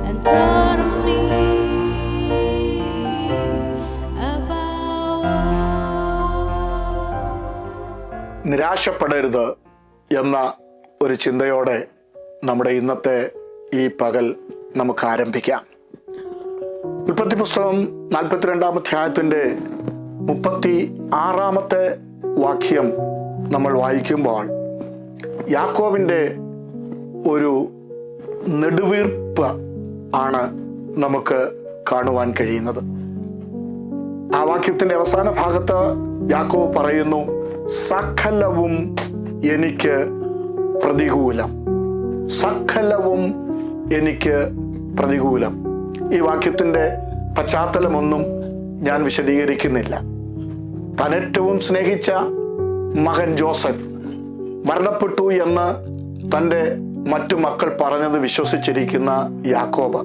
and taught me about നിരാശപ്പെടരുത് എന്ന ഒരു ചിന്തയോടെ നമ്മുടെ ഇന്നത്തെ ഈ പകൽ നമുക്ക് ആരംഭിക്കാം. ഉൽപ്പത്തി പുസ്തകം 42-ാം അധ്യായത്തിൻ്റെ 36-ാമത്തെ വാക്യം നമ്മൾ വായിക്കുമ്പോൾ യാക്കോബിൻ്റെ ഒരു നെടുവീർപ്പ് ആണ് നമുക്ക് കാണുവാൻ കഴിയുന്നത്. ആ വാക്യത്തിൻ്റെ അവസാന ഭാഗത്ത് യാക്കോബ് പറയുന്നു, സകലവും എനിക്ക് പ്രതികൂലം. സകലവും എനിക്ക് പ്രതികൂലം. ഈ വാക്യത്തിൻ്റെ പശ്ചാത്തലമൊന്നും ഞാൻ വിശദീകരിക്കുന്നില്ല. താൻ ഏറ്റവും സ്നേഹിച്ച മകൻ ജോസഫ് മരണപ്പെട്ടു എന്ന് തൻ്റെ മറ്റു മക്കൾ പറഞ്ഞത് വിശ്വസിച്ചിരിക്കുന്ന യാക്കോബ്,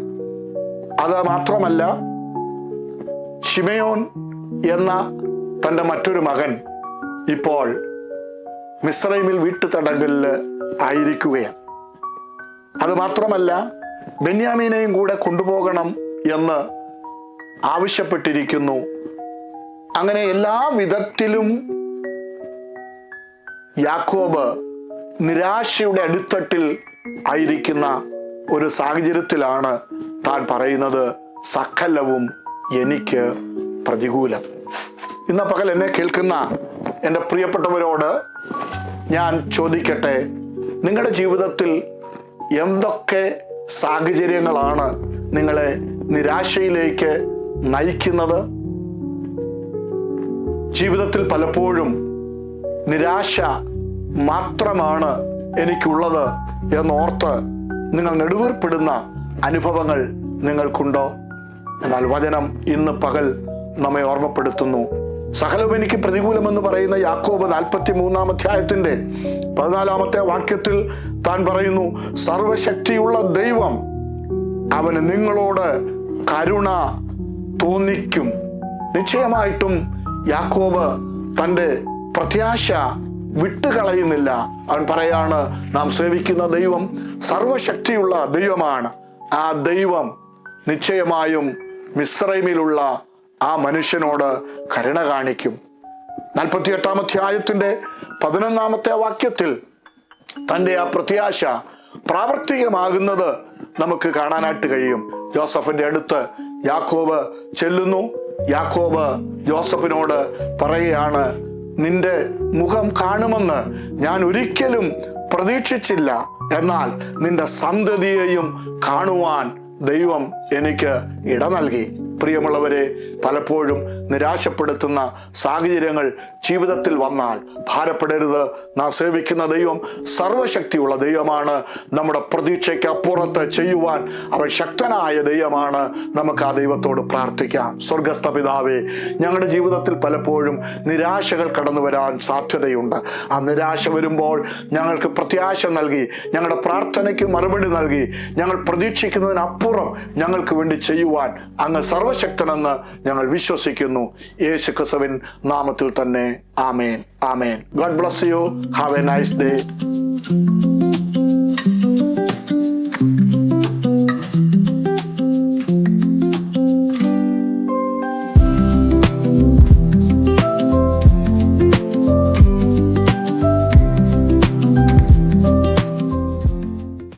അത് മാത്രമല്ല ശിമയോൻ എന്ന തൻ്റെ മറ്റൊരു മകൻ ഇപ്പോൾ മിസ്രൈമിൽ വീട്ടുതടങ്കലിൽ ആയിരിക്കുകയാണ്. അത് മാത്രമല്ല ബെന്യാമീനെയും കൂടെ കൊണ്ടുപോകണം എന്ന് ആവശ്യപ്പെട്ടിരിക്കുന്നു. അങ്ങനെ എല്ലാ വിധത്തിലും യാക്കോബ് നിരാശയുടെ അടിത്തട്ടിൽ ആയിരിക്കുന്ന ഒരു സാഹചര്യത്തിലാണ് താൻ പറയുന്നത്, സകലവും എനിക്ക് പ്രതികൂലം. ഇന്ന് പകൽ എന്നെ കേൾക്കുന്ന എൻ്റെ പ്രിയപ്പെട്ടവരോട് ഞാൻ ചോദിക്കട്ടെ, നിങ്ങളുടെ ജീവിതത്തിൽ എന്തൊക്കെ സാഹചര്യങ്ങളാണ് നിങ്ങളെ നിരാശയിലേക്ക് നയിക്കുന്നത്? ജീവിതത്തിൽ പലപ്പോഴും നിരാശ മാത്രമാണ് എനിക്കുള്ളത് എന്നോർത്ത് നിങ്ങൾ നെടുവീർപ്പിടുന്ന അനുഭവങ്ങൾ നിങ്ങൾക്കുണ്ടോ? എന്നാൽ വചനം ഇന്ന് പകൽ നമ്മെ ഓർമ്മപ്പെടുത്തുന്നു. സകലവും എനിക്ക് പ്രതികൂലമെന്ന് പറയുന്ന യാക്കോബ് 43-ാം അധ്യായത്തിൻ്റെ 14-ാമത്തെ വാക്യത്തിൽ താൻ പറയുന്നു, സർവശക്തിയുള്ള ദൈവം അവന് നിങ്ങളോട് കരുണ തോന്നിക്കും. നിശ്ചയമായിട്ടും യാക്കോബ് തൻ്റെ പ്രത്യാശ വിട്ടുകളയുന്നില്ല. അവൻ പറയാണ്, നാം സേവിക്കുന്ന ദൈവം സർവശക്തിയുള്ള ദൈവമാണ്. ആ ദൈവം നിശ്ചയമായും മിസ്രൈമിലുള്ള ആ മനുഷ്യനോട് കരുണ കാണിക്കും. 48-ാം അധ്യായത്തിൻ്റെ 11-ാമത്തെ വാക്യത്തിൽ തൻ്റെ ആ പ്രത്യാശ പ്രാവർത്തികമാകുന്നത് നമുക്ക് കാണാനായിട്ട് കഴിയും. ജോസഫിന്റെ അടുത്ത് യാക്കോബ് ചെല്ലുന്നു. യാക്കോബ് ജോസഫിനോട് പറയുകയാണ്, നിന്റെ മുഖം കാണുമെന്ന് ഞാൻ ഒരിക്കലും പ്രതീക്ഷിച്ചില്ല, എന്നാൽ നിന്റെ സന്തതിയെയും കാണുവാൻ ദൈവം എനിക്ക് ഇട നൽകി. പ്രിയമുള്ളവരെ, പലപ്പോഴും നിരാശപ്പെടുത്തുന്ന സാഹചര്യങ്ങൾ ജീവിതത്തിൽ വന്നാൽ ഭാരപ്പെടരുത്. നാം സേവിക്കുന്ന ദൈവം സർവശക്തിയുള്ള ദൈവമാണ്. നമ്മുടെ പ്രതീക്ഷയ്ക്ക് അപ്പുറത്ത് ചെയ്യുവാൻ അവൻ ശക്തനായ ദൈവമാണ്. നമുക്ക് ആ ദൈവത്തോട് പ്രാർത്ഥിക്കാം. സ്വർഗസ്ഥ പിതാവേ, ഞങ്ങളുടെ ജീവിതത്തിൽ പലപ്പോഴും നിരാശകൾ കടന്നു വരാൻ സാധ്യതയുണ്ട്. ആ നിരാശ വരുമ്പോൾ ഞങ്ങൾക്ക് പ്രത്യാശ നൽകി, ഞങ്ങളുടെ പ്രാർത്ഥനയ്ക്ക് മറുപടി നൽകി, ഞങ്ങൾ പ്രതീക്ഷിക്കുന്നതിനപ്പുറം ഞങ്ങൾക്ക് വേണ്ടി ചെയ്യുവാൻ അങ്ങ് സർവശക്തനെന്ന് ഞങ്ങൾ വിശ്വസിക്കുന്നു. യേശു ക്രിസ്തുവിൻ നാമത്തിൽ തന്നെ. ആമേൻ, ആമേൻ. God bless you. Have a nice day.